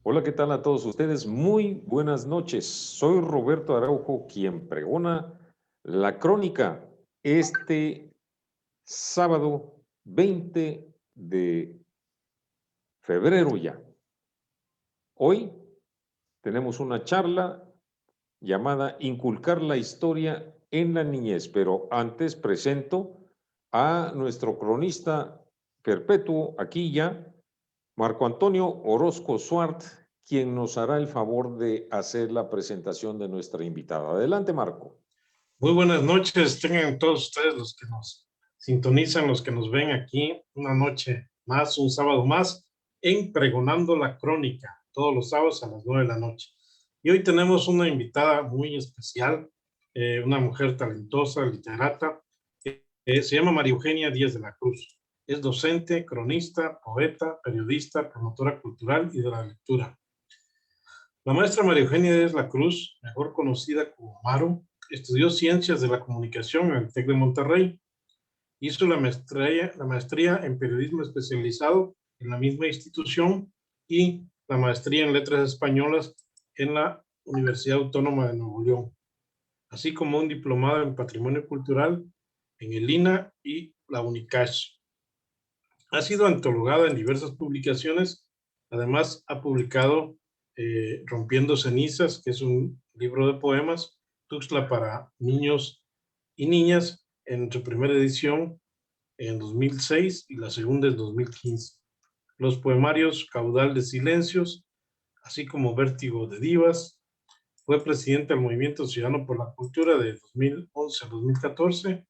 Hola, ¿qué tal a todos ustedes? Muy buenas noches. Soy Roberto Araujo, quien pregona la crónica este sábado 20 de febrero ya. Hoy tenemos una charla llamada Inculcar la historia en la niñez, pero antes presento a nuestro cronista perpetuo aquí ya, Marco Antonio Orozco Suart, quien nos hará el favor de hacer la presentación de nuestra invitada. Adelante, Marco. Muy buenas noches, tengan todos ustedes los que nos sintonizan, los que nos ven aquí, una noche más, un sábado más, en Pregonando la Crónica, todos los sábados a las 9 de la noche. Y hoy tenemos una invitada muy especial, una mujer talentosa, literata, se llama María Eugenia Díaz de la Cruz. Es docente, cronista, poeta, periodista, promotora cultural y de la lectura. La maestra María Eugenia Díaz de la Cruz, mejor conocida como Maru, estudió Ciencias de la Comunicación en el TEC de Monterrey. Hizo la maestría en Periodismo especializado en la misma institución y la maestría en Letras Españolas en la Universidad Autónoma de Nuevo León, así como un diplomado en Patrimonio Cultural en el INA y la UNICASH. Ha sido antologada en diversas publicaciones. Además, ha publicado Rompiendo Cenizas, que es un libro de poemas, Tuxtla para niños y niñas, en su primera edición en 2006 y la segunda en 2015. Los poemarios Caudal de Silencios, así como Vértigo de Divas. Fue presidente del Movimiento Ciudadano por la Cultura de 2011 a 2014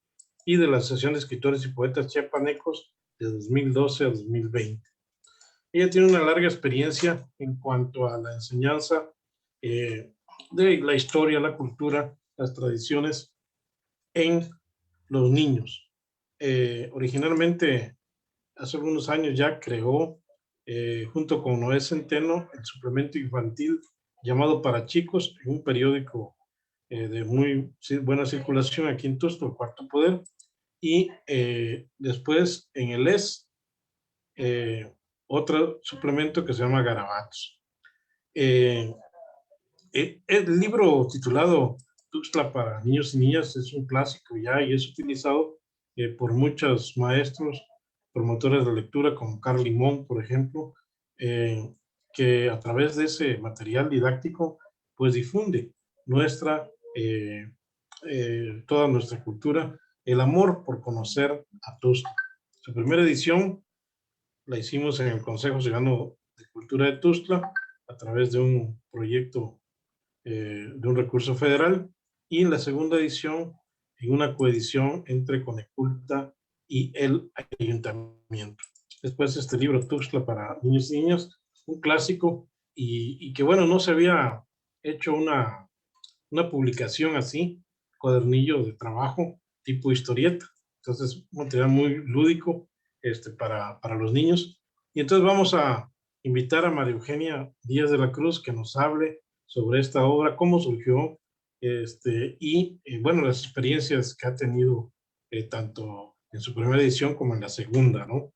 y de la Asociación de Escritores y Poetas Chiapanecos de 2012 a 2020. Ella tiene una larga experiencia en cuanto a la enseñanza de la historia, la cultura, las tradiciones en los niños. Originalmente, hace algunos años ya creó, junto con Noé Centeno, el suplemento infantil llamado Para Chicos, en un periódico de muy buena circulación aquí en Tuxtla, El Cuarto Poder, y después en el otro suplemento que se llama Garabatos. El libro titulado Tuxtla para niños y niñas es un clásico ya y es utilizado por muchos maestros, promotores de lectura como Carl Limón, por ejemplo, que a través de ese material didáctico pues difunde toda nuestra cultura, el amor por conocer a Tuxtla. Su primera edición la hicimos en el Consejo Ciudadano de Cultura de Tuxtla a través de un proyecto de un recurso federal, y la segunda edición en una coedición entre Coneculta y el ayuntamiento. Después este libro Tuxtla para niños y niñas, un clásico y que bueno, no se había hecho una publicación así, cuadernillo de trabajo tipo historieta. Entonces, un material muy lúdico para los niños. Y entonces vamos a invitar a María Eugenia Díaz de la Cruz que nos hable sobre esta obra, cómo surgió, bueno, las experiencias que ha tenido tanto en su primera edición como en la segunda, ¿no?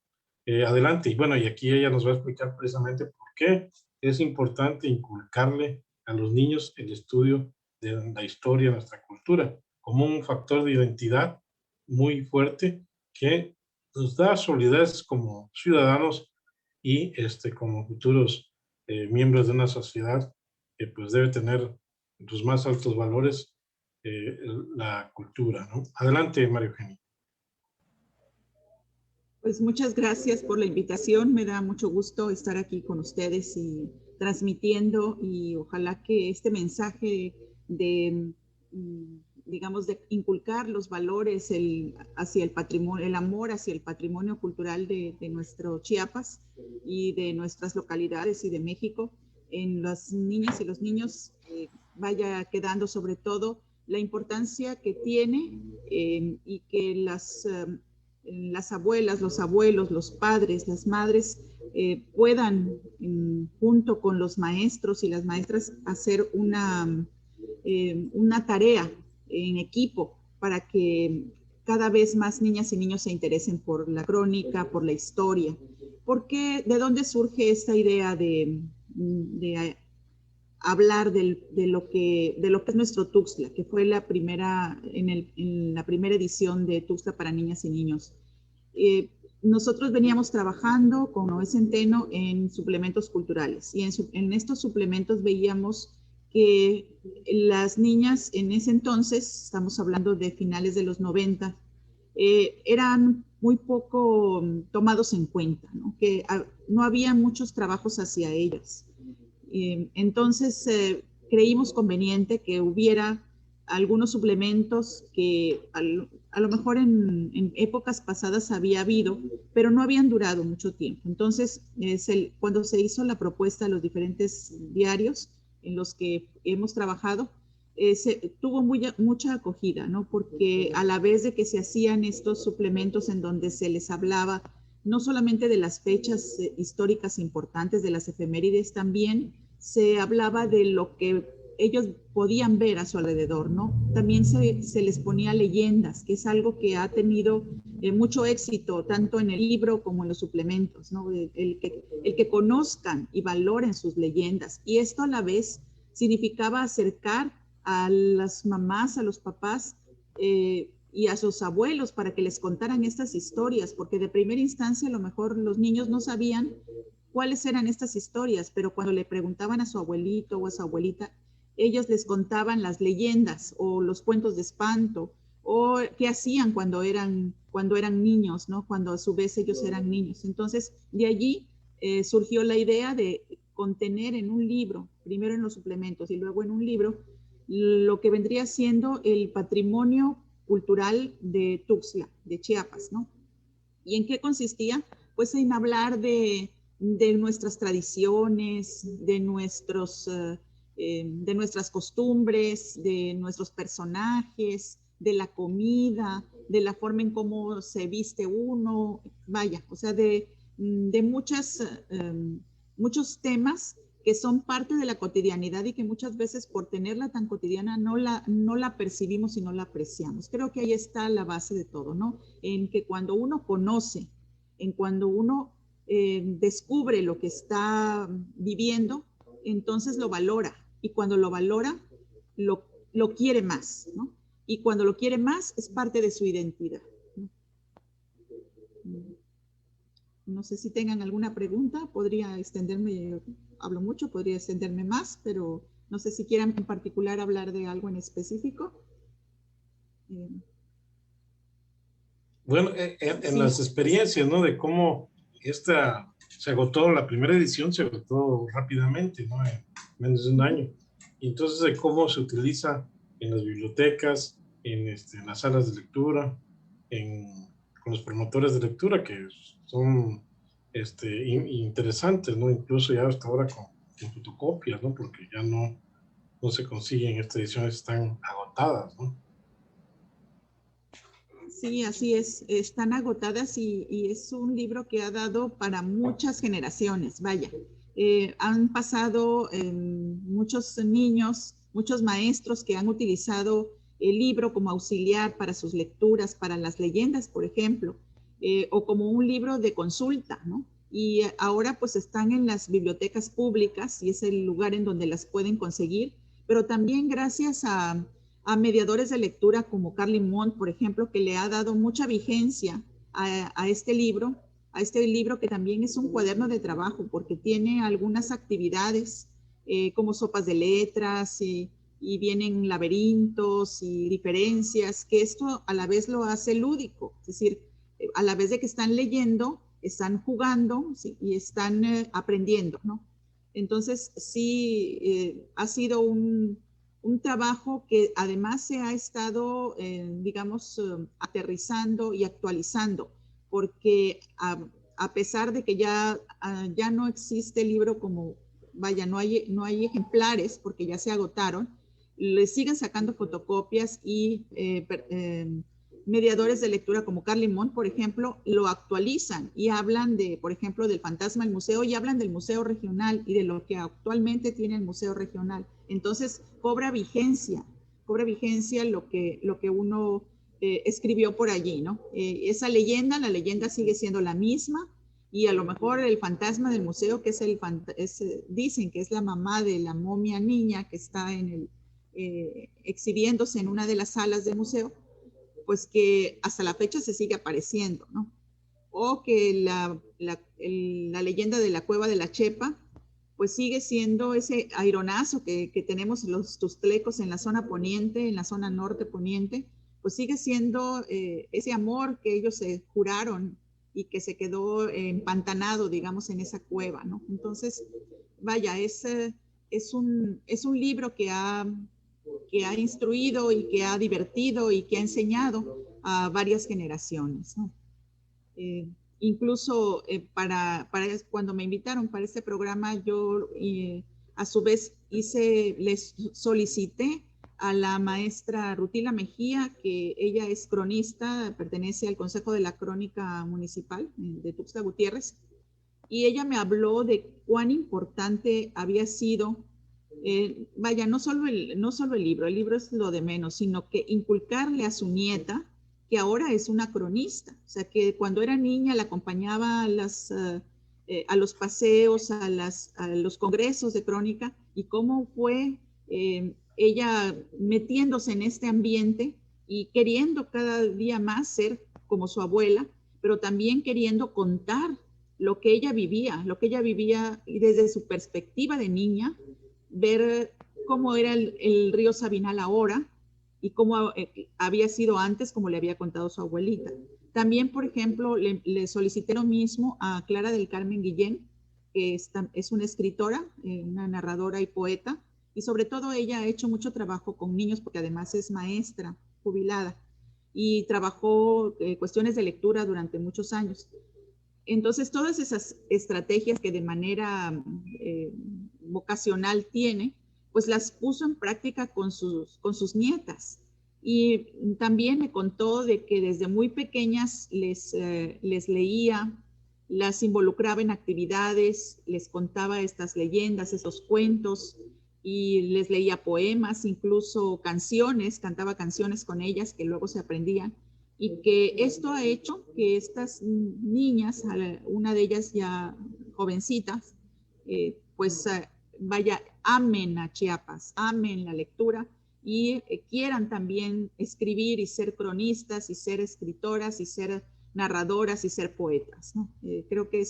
Adelante. Y bueno, y aquí ella nos va a explicar precisamente por qué es importante inculcarle a los niños el estudio de la historia de nuestra cultura como un factor de identidad muy fuerte que nos da solidez como ciudadanos y como futuros miembros de una sociedad que pues debe tener los más altos valores, la cultura, ¿no? Adelante, María Eugenia. Pues muchas gracias por la invitación. Me da mucho gusto estar aquí con ustedes y transmitiendo, y ojalá que este mensaje de, digamos, de inculcar los valores hacia el patrimonio, el amor hacia el patrimonio cultural de nuestro Chiapas y de nuestras localidades y de México en las niñas y los niños vaya quedando, sobre todo la importancia que tiene y que las abuelas, los abuelos, los padres, las madres puedan, junto con los maestros y las maestras, hacer una tarea en equipo para que cada vez más niñas y niños se interesen por la crónica, por la historia. ¿De dónde surge esta idea de hablar de lo que es nuestro Tuxtla, que fue la primera, en la primera edición de Tuxtla para niñas y niños. Nosotros veníamos trabajando con Noé Centeno en suplementos culturales y en estos suplementos veíamos que las niñas en ese entonces, estamos hablando de finales de los 90, eran muy poco tomados en cuenta, ¿no? Que no había muchos trabajos hacia ellas. Entonces, creímos conveniente que hubiera algunos suplementos que a lo mejor en épocas pasadas había habido, pero no habían durado mucho tiempo. Entonces, cuando se hizo la propuesta a los diferentes diarios en los que hemos trabajado, tuvo mucha acogida, ¿no? Porque a la vez de que se hacían estos suplementos en donde se les hablaba no solamente de las fechas históricas importantes, de las efemérides, también se hablaba de lo que ellos podían ver a su alrededor, ¿no? También se les ponía leyendas, que es algo que ha tenido mucho éxito, tanto en el libro como en los suplementos, ¿no? El que conozcan y valoren sus leyendas. Y esto a la vez significaba acercar a las mamás, a los papás y a sus abuelos para que les contaran estas historias, porque de primera instancia a lo mejor los niños no sabían cuáles eran estas historias, pero cuando le preguntaban a su abuelito o a su abuelita, ellos les contaban las leyendas o los cuentos de espanto o qué hacían cuando eran niños, ¿no? Cuando a su vez ellos eran niños. Entonces, de allí surgió la idea de contener en un libro, primero en los suplementos y luego en un libro, lo que vendría siendo el patrimonio cultural de Tuxtla, de Chiapas, ¿no? ¿Y en qué consistía? Pues en hablar de nuestras tradiciones, de nuestras costumbres, de nuestros personajes, de la comida, de la forma en cómo se viste uno, vaya, o sea, de muchos temas que son parte de la cotidianidad y que muchas veces por tenerla tan cotidiana no la percibimos y no la apreciamos. Creo que ahí está la base de todo, ¿no? En que cuando uno conoce, en cuando uno descubre lo que está viviendo, entonces lo valora. Y cuando lo valora, lo quiere más, ¿no? Y cuando lo quiere más, es parte de su identidad, ¿no? No sé si tengan alguna pregunta, podría extenderme, hablo mucho, podría extenderme más, pero no sé si quieran en particular hablar de algo en específico. Bueno, en las experiencias, ¿no? De cómo se agotó, la primera edición se agotó rápidamente, ¿no? En menos de un año. Y entonces de cómo se utiliza en las bibliotecas, en las salas de lectura, con los promotores de lectura, que son interesantes, ¿no? Incluso ya hasta ahora con fotocopias, ¿no? Porque ya no se consiguen, estas ediciones están agotadas, ¿no? Sí, así es, están agotadas y es un libro que ha dado para muchas generaciones, vaya. Han pasado muchos niños, muchos maestros que han utilizado el libro como auxiliar para sus lecturas, para las leyendas, por ejemplo, o como un libro de consulta, ¿no? Y ahora pues están en las bibliotecas públicas y es el lugar en donde las pueden conseguir, pero también gracias a mediadores de lectura como Carlin Mont, por ejemplo, que le ha dado mucha vigencia a este libro que también es un cuaderno de trabajo porque tiene algunas actividades como sopas de letras y vienen laberintos y diferencias, que esto a la vez lo hace lúdico, es decir, a la vez de que están leyendo, están jugando, ¿sí? Y están aprendiendo, ¿no? Entonces, sí, ha sido un trabajo que además se ha estado, digamos, aterrizando y actualizando, porque a pesar de que ya no existe el libro como, vaya, no hay ejemplares porque ya se agotaron, le siguen sacando fotocopias y mediadores de lectura como Carlin Mont, por ejemplo, lo actualizan y hablan de, por ejemplo, del fantasma del museo y hablan del museo regional y de lo que actualmente tiene el museo regional. Entonces, cobra vigencia lo que uno escribió por allí, ¿no? La leyenda sigue siendo la misma, y a lo mejor el fantasma del museo, que dicen que es la mamá de la momia niña que está exhibiéndose en una de las salas del museo, pues que hasta la fecha se sigue apareciendo, ¿no? O que la leyenda de la cueva de la Chepa, pues sigue siendo ese aironazo que tenemos los tustlecos en la zona poniente, en la zona norte poniente, pues sigue siendo ese amor que ellos se juraron y que se quedó empantanado, digamos, en esa cueva, ¿no? Entonces, vaya, es un libro que ha instruido y que ha divertido y que ha enseñado a varias generaciones, ¿no? Incluso cuando me invitaron para este programa, yo a su vez les solicité a la maestra Rutila Mejía, que ella es cronista, pertenece al Consejo de la Crónica Municipal de Tuxtla Gutiérrez, y ella me habló de cuán importante había sido, vaya, no solo el libro es lo de menos, sino que inculcarle a su nieta, que ahora es una cronista, o sea, que cuando era niña la acompañaba a los paseos, a los congresos de crónica, y cómo fue ella metiéndose en este ambiente y queriendo cada día más ser como su abuela, pero también queriendo contar lo que ella vivía y desde su perspectiva de niña, ver cómo era el río Sabinal ahora, y cómo había sido antes, como le había contado su abuelita. También, por ejemplo, le solicité lo mismo a Clara del Carmen Guillén, que es una escritora, una narradora y poeta, y sobre todo ella ha hecho mucho trabajo con niños, porque además es maestra jubilada, y trabajó cuestiones de lectura durante muchos años. Entonces, todas esas estrategias que de manera vocacional tiene, pues las puso en práctica con sus nietas. Y también me contó de que desde muy pequeñas les leía, las involucraba en actividades, les contaba estas leyendas, estos cuentos, y les leía poemas, incluso canciones, cantaba canciones con ellas que luego se aprendían. Y que esto ha hecho que estas niñas, una de ellas ya jovencitas, vaya, amen a Chiapas, amen la lectura y quieran también escribir y ser cronistas y ser escritoras y ser narradoras y ser poetas, ¿no? Creo que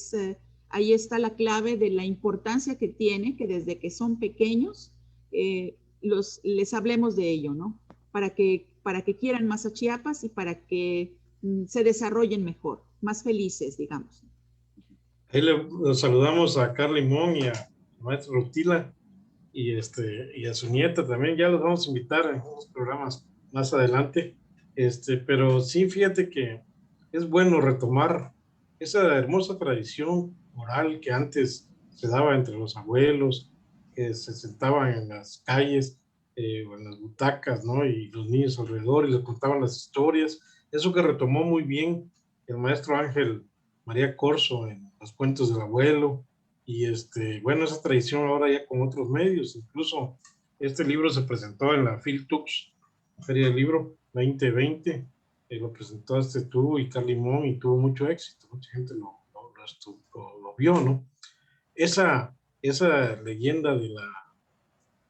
ahí está la clave de la importancia que tiene que desde que son pequeños les hablemos de ello, ¿no? Para que quieran más a Chiapas y para que se desarrollen mejor, más felices, digamos. Ahí los saludamos a Carly Mon y a maestra Rutila y a su nieta también. Ya los vamos a invitar en unos programas más adelante. Pero sí, fíjate que es bueno retomar esa hermosa tradición oral que antes se daba entre los abuelos, que se sentaban en las calles o en las butacas, ¿no? Y los niños alrededor y les contaban las historias. Eso que retomó muy bien el maestro Ángel María Corzo en Los Cuentos del Abuelo. Y bueno, esa tradición ahora ya con otros medios. Incluso este libro se presentó en la PhilTux, Feria del Libro 2020. Lo presentaste tú y Carly Mon y tuvo mucho éxito. Mucha gente lo vio, ¿no? Esa leyenda de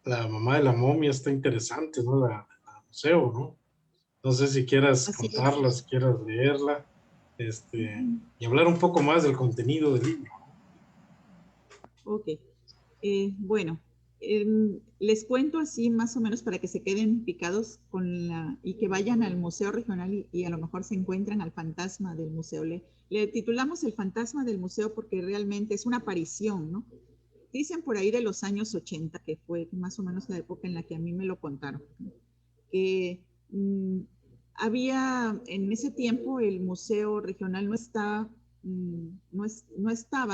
la mamá de la momia está interesante, ¿no? La museo, ¿no? No sé si quieras contarla, si quieras leerla, y hablar un poco más del contenido del libro. Ok. Bueno, les cuento así más o menos para que se queden picados y que vayan al Museo Regional y a lo mejor se encuentran al fantasma del museo. Le titulamos el fantasma del museo porque realmente es una aparición, ¿no? Dicen por ahí de los años 80, que fue más o menos la época en la que a mí me lo contaron, ¿no? Que había en ese tiempo el Museo Regional no estaba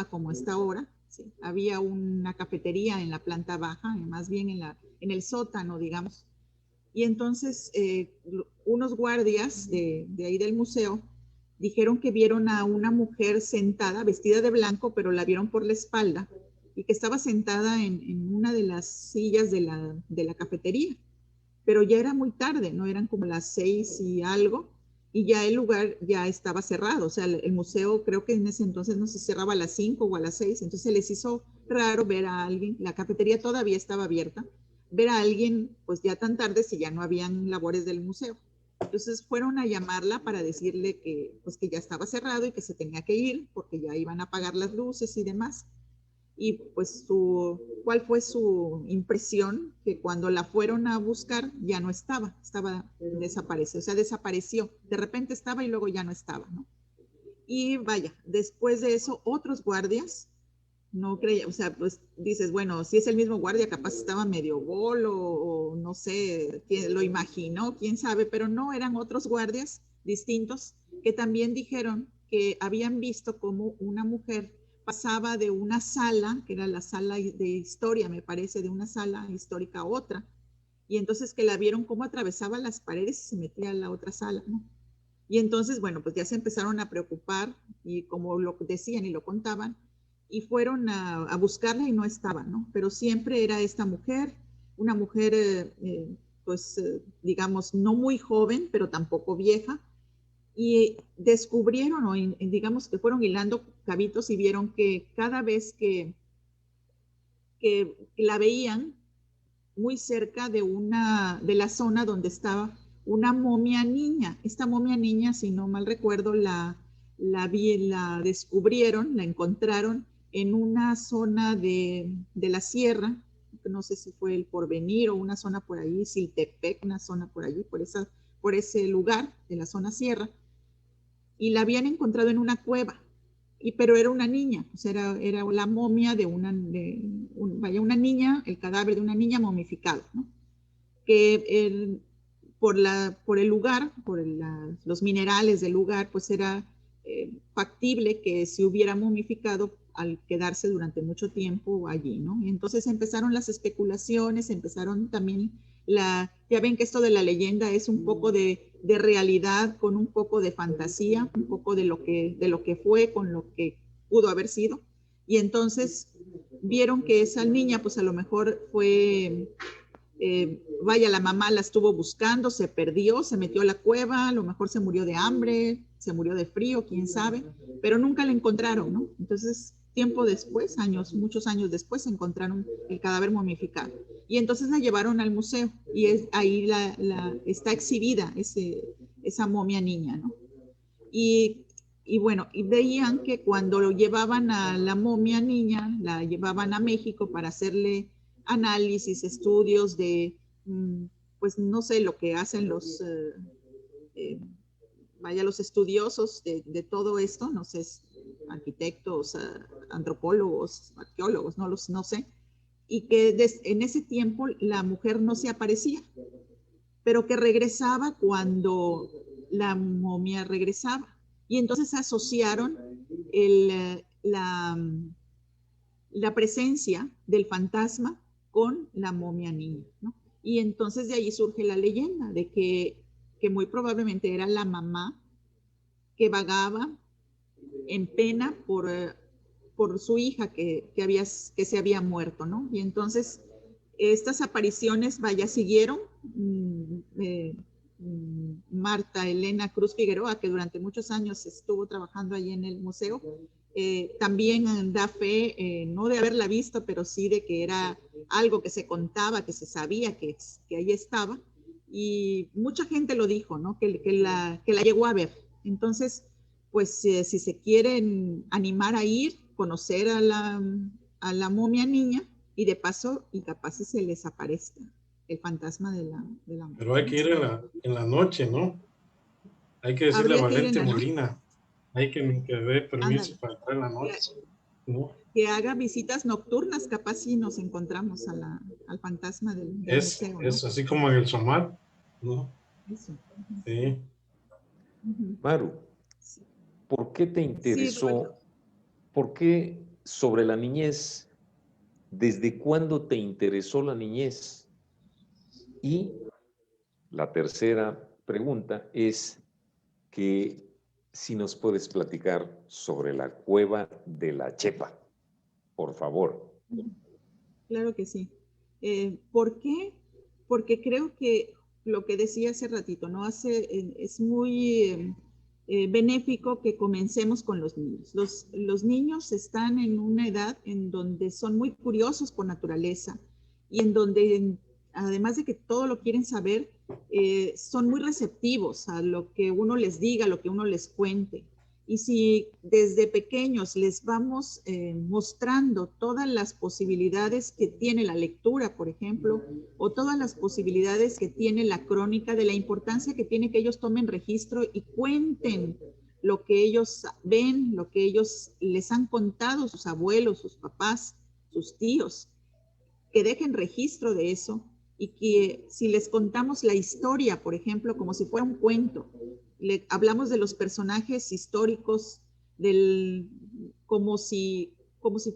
como está ahora. Sí, había una cafetería en la planta baja, más bien en el sótano, digamos. Y entonces unos guardias de ahí del museo dijeron que vieron a una mujer sentada, vestida de blanco, pero la vieron por la espalda, y que estaba sentada en una de las sillas de la cafetería. Pero ya era muy tarde, ¿no? Eran como las 6 y algo. y ya el lugar ya estaba cerrado, o sea, el museo creo que en ese entonces no se cerraba a las 5 o a las 6, entonces se les hizo raro ver a alguien, la cafetería todavía estaba abierta, ver a alguien pues ya tan tarde si ya no habían labores del museo. Entonces fueron a llamarla para decirle que pues que ya estaba cerrado y que se tenía que ir porque ya iban a apagar las luces y demás. Y pues ¿cuál fue su impresión? Que cuando la fueron a buscar ya no estaba, desapareció, o sea, desapareció. De repente estaba y luego ya no estaba, ¿no? Y vaya, después de eso, otros guardias no creía, o sea, pues dices, bueno, si es el mismo guardia, capaz estaba medio bolo o no sé, quién lo imaginó, quién sabe, pero no, eran otros guardias distintos que también dijeron que habían visto como una mujer pasaba de una sala, que era la sala de historia, me parece, de una sala histórica a otra, y entonces que la vieron cómo atravesaba las paredes y se metía a la otra sala, ¿no? Y entonces, bueno, pues ya se empezaron a preocupar y como lo decían y lo contaban, y fueron a buscarla y no estaba, ¿no? Pero siempre era esta mujer, una mujer, pues, digamos, no muy joven, pero tampoco vieja, y descubrieron, o digamos que fueron hilando cabitos y vieron que cada vez que la veían, muy cerca de la zona donde estaba una momia niña. Esta momia niña, si no mal recuerdo, la descubrieron, la encontraron en una zona de la sierra, no sé si fue el Porvenir o una zona por ahí, Siltepec, una zona por allí, por ese lugar de la zona sierra, y la habían encontrado en una cueva. Pero era una niña, o sea, era la momia de una niña, el cadáver de una niña momificado, ¿no? Que por el lugar, los minerales del lugar, pues era factible que se hubiera momificado al quedarse durante mucho tiempo allí, ¿no? Y entonces empezaron las especulaciones, empezaron también ya ven que esto de la leyenda es un poco de realidad con un poco de fantasía, un poco de lo que fue con lo que pudo haber sido. Y entonces vieron que esa niña, pues a lo mejor fue vaya, la mamá la estuvo buscando, se perdió, se metió a la cueva, a lo mejor se murió de hambre, se murió de frío, quién sabe, pero nunca la encontraron, ¿no? Entonces, tiempo después, muchos años después, encontraron el cadáver momificado. Y entonces la llevaron al museo y ahí está exhibida esa momia niña, ¿no? Y bueno, y veían que cuando lo llevaban a la momia niña, la llevaban a México para hacerle análisis, estudios de, pues no sé, lo que hacen los estudiosos de todo esto, no sé, arquitectos, antropólogos, arqueólogos, no sé, y que en ese tiempo la mujer no se aparecía, pero que regresaba cuando la momia regresaba. Y entonces asociaron la presencia del fantasma con la momia niña, ¿no? Y entonces de allí surge la leyenda de que muy probablemente era la mamá que vagaba en pena por su hija que se había muerto, ¿no? Y entonces estas apariciones, vaya, siguieron. Marta Elena Cruz Figueroa, que durante muchos años estuvo trabajando allí en el museo, también da fe, no de haberla visto, pero sí de que era algo que se contaba, que se sabía que ahí estaba, y mucha gente lo dijo, ¿no? Que la llegó a ver. Entonces, pues si se quieren animar a ir, conocer a la momia niña, y de paso, y capaz si se les aparezca el fantasma de la momia. Pero hay que ir en la noche, ¿no? Hay que decirle a Habría que ir en Valente la noche. Molina, hay que dé permiso Ándale. para entrar en la noche, ¿no? Que haga visitas nocturnas, capaz si nos encontramos al fantasma del museo, ¿no? Es así como en el Somar, ¿no? Eso. Sí. Maru, Sí, ¿por qué te sí, Roberto. interesó? ¿Por qué sobre la niñez? ¿Desde cuándo te interesó la niñez? Y la tercera pregunta es que si nos puedes platicar sobre la cueva de la Chepa, por favor. Claro que sí. ¿Por qué? Porque creo que lo que decía hace ratito, ¿no? Es muy benéfico que comencemos con los niños. Los niños están en una edad en donde son muy curiosos por naturaleza y en donde, además de que todo lo quieren saber, son muy receptivos a lo que uno les diga, a lo que uno les cuente. Y si desde pequeños les vamos mostrando todas las posibilidades que tiene la lectura, por ejemplo, o todas las posibilidades que tiene la crónica, de la importancia que tiene que ellos tomen registro y cuenten lo que ellos ven, lo que ellos les han contado sus abuelos, sus papás, sus tíos, que dejen registro de eso y que si les contamos la historia, por ejemplo, como si fuera un cuento, hablamos de los personajes históricos como si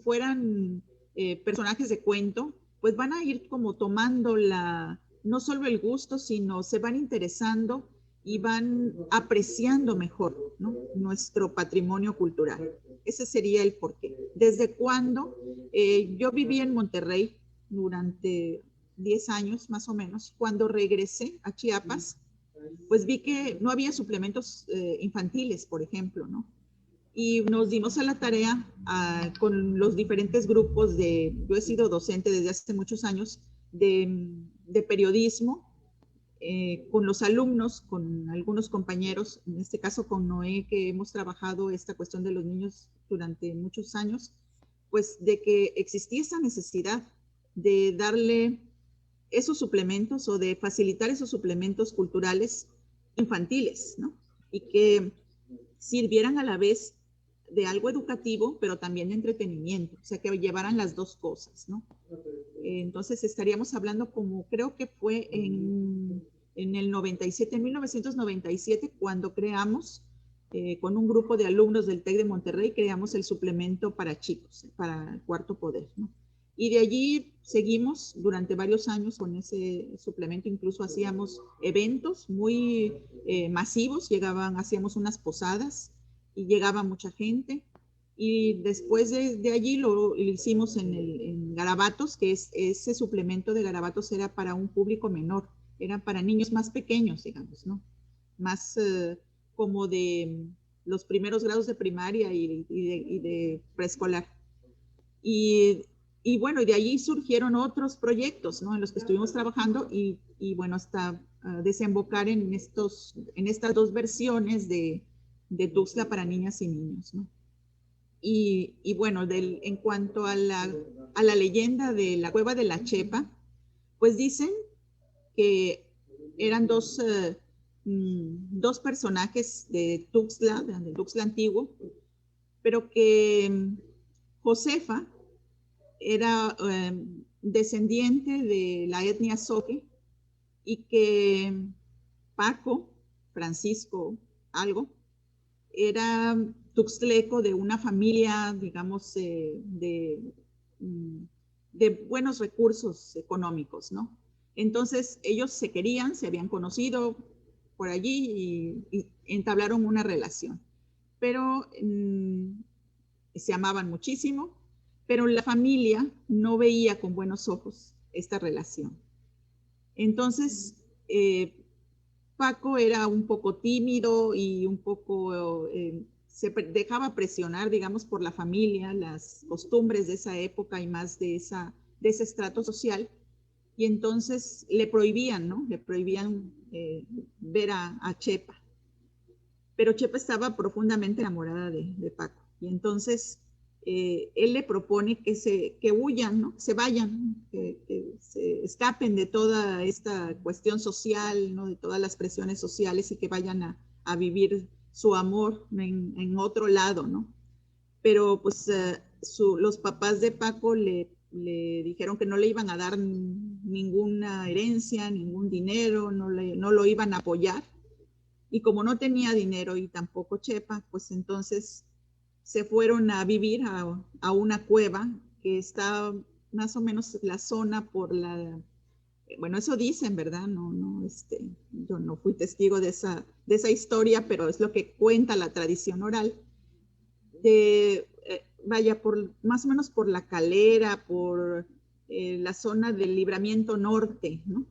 fueran personajes de cuento, pues van a ir como tomando no solo el gusto, sino se van interesando y van apreciando mejor, ¿no?, nuestro patrimonio cultural. Ese sería el porqué. ¿Desde cuándo? Yo viví en Monterrey durante 10 años más o menos. Cuando regresé a Chiapas, pues vi que no había suplementos infantiles, por ejemplo, ¿no? Y nos dimos a la tarea con los diferentes grupos yo he sido docente desde hace muchos años de periodismo, con los alumnos, con algunos compañeros, en este caso con Noé, que hemos trabajado esta cuestión de los niños durante muchos años, pues de que existía esa necesidad de darle esos suplementos o de facilitar esos suplementos culturales infantiles, ¿no? Y que sirvieran a la vez de algo educativo, pero también de entretenimiento, o sea, que llevaran las dos cosas, ¿no? Entonces estaríamos hablando como, creo que fue en el 97, en 1997, cuando creamos, con un grupo de alumnos del TEC de Monterrey, creamos el suplemento para chicos, para el Cuarto Poder, ¿no? Y de allí seguimos durante varios años con ese suplemento, incluso hacíamos eventos muy masivos, hacíamos unas posadas y llegaba mucha gente. Y después de allí lo hicimos en Garabatos, que ese suplemento de Garabatos era para un público menor, era para niños más pequeños, digamos, ¿no? Más como de los primeros grados de primaria y de preescolar. Y bueno, de allí surgieron otros proyectos, ¿no?, en los que estuvimos trabajando y bueno, hasta desembocar en estas dos versiones de Tuxtla para niñas y niños, ¿no? Y bueno, en cuanto a la leyenda de la cueva de la Chepa, pues dicen que eran dos personajes de Tuxtla antiguo, pero que Josefa era descendiente de la etnia Zoque y que Paco, Francisco, algo, era tuxtleco de una familia, digamos, de buenos recursos económicos, ¿no? Entonces ellos se querían, se habían conocido por allí y entablaron una relación, pero se amaban muchísimo, pero la familia no veía con buenos ojos esta relación. Entonces, Paco era un poco tímido y un poco se dejaba presionar, digamos, por la familia, las costumbres de esa época y más de ese estrato social. Y entonces le prohibían, ¿no? Le prohibían ver a Chepa. Pero Chepa estaba profundamente enamorada de Paco. Y entonces él le propone que huyan, ¿no? Se vayan, que se escapen de toda esta cuestión social, ¿no?, de todas las presiones sociales y que vayan a vivir su amor en otro lado, ¿no? Pero pues los papás de Paco le dijeron que no le iban a dar ninguna herencia, ningún dinero, no lo iban a apoyar. Y como no tenía dinero y tampoco Chepa, pues entonces se fueron a vivir a una cueva que está más o menos la zona bueno, eso dicen, ¿verdad? Yo no fui testigo de esa historia, pero es lo que cuenta la tradición oral. Vaya, más o menos por La Calera, por la zona del Libramiento Norte, ¿no?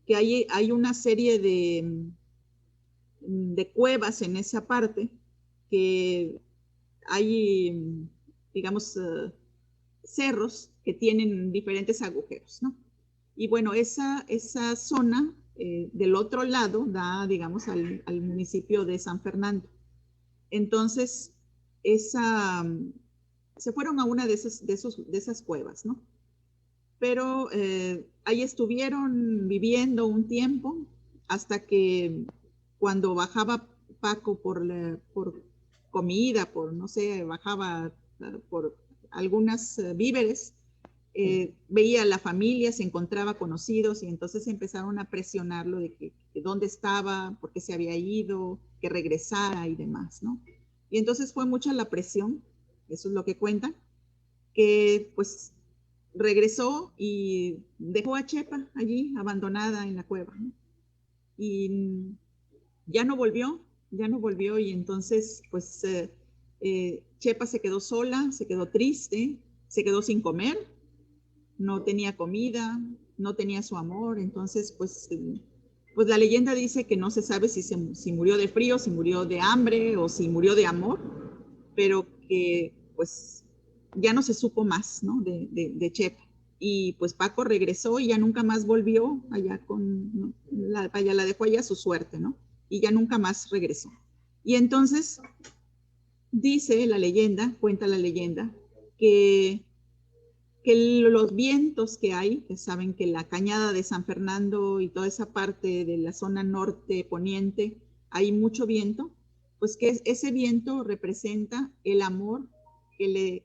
que hay una serie de cuevas en esa parte, que hay, digamos, cerros que tienen diferentes agujeros, ¿no? Y bueno, esa zona del otro lado da, digamos, al municipio de San Fernando. Entonces, se fueron a una de esas cuevas, ¿no? Pero ahí estuvieron viviendo un tiempo hasta que cuando bajaba Paco por comida, por, no sé, bajaba por algunas víveres, veía a la familia, se encontraba conocidos y entonces empezaron a presionarlo de dónde estaba, por qué se había ido, que regresara y demás, ¿no? Y entonces fue mucha la presión, eso es lo que cuentan, que pues regresó y dejó a Chepa allí abandonada en la cueva, ¿no? Y ya no volvió y entonces pues Chepa se quedó sola, se quedó triste, se quedó sin comer, no tenía comida, no tenía su amor, entonces pues la leyenda dice que no se sabe si murió de frío, si murió de hambre o si murió de amor, pero que pues ya no se supo más, ¿no? de Chepa. Y pues Paco regresó y ya nunca más volvió allá ¿no? Allá la dejó allá a su suerte, ¿no? Y ya nunca más regresó. Y entonces dice la leyenda, cuenta la leyenda, que los vientos que hay, que saben que la cañada de San Fernando y toda esa parte de la zona norte poniente, hay mucho viento, pues que ese viento representa el amor que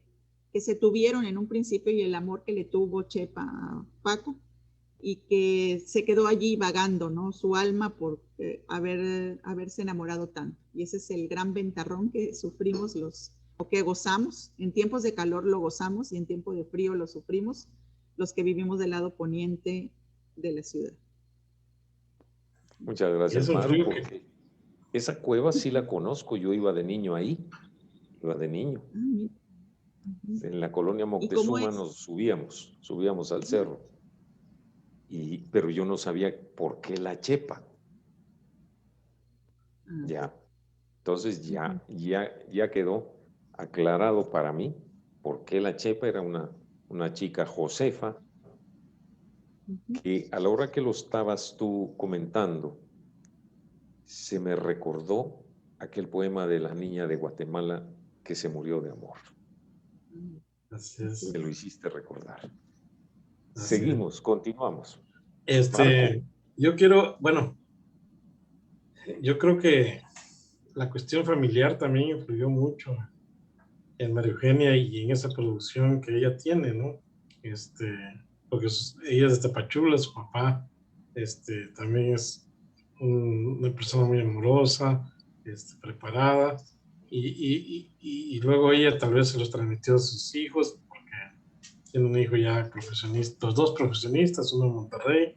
se tuvieron en un principio y el amor que le tuvo Chepa a Paco y que se quedó allí vagando, ¿no? Su alma por haberse enamorado tanto. Y ese es el gran ventarrón que sufrimos o que gozamos. En tiempos de calor lo gozamos y en tiempo de frío lo sufrimos los que vivimos del lado poniente de la ciudad. Muchas gracias, Maru, porque esa cueva sí la conozco. Yo iba de niño ahí, En la colonia Moctezuma nos subíamos al cerro. Pero yo no sabía por qué la Chepa. Ya. Entonces ya quedó aclarado para mí por qué la Chepa era una chica Josefa, que a la hora que lo estabas tú comentando, se me recordó aquel poema de la niña de Guatemala que se murió de amor. Así es. Me lo hiciste recordar. Así Seguimos, es. Continuamos. Yo creo que la cuestión familiar también influyó mucho en María Eugenia y en esa producción que ella tiene, ¿no? Porque ella es de Tapachula, su papá también es una persona muy amorosa, preparada, y luego ella tal vez se los transmitió a sus hijos, porque tiene un hijo ya profesionista, los dos profesionistas, uno en Monterrey,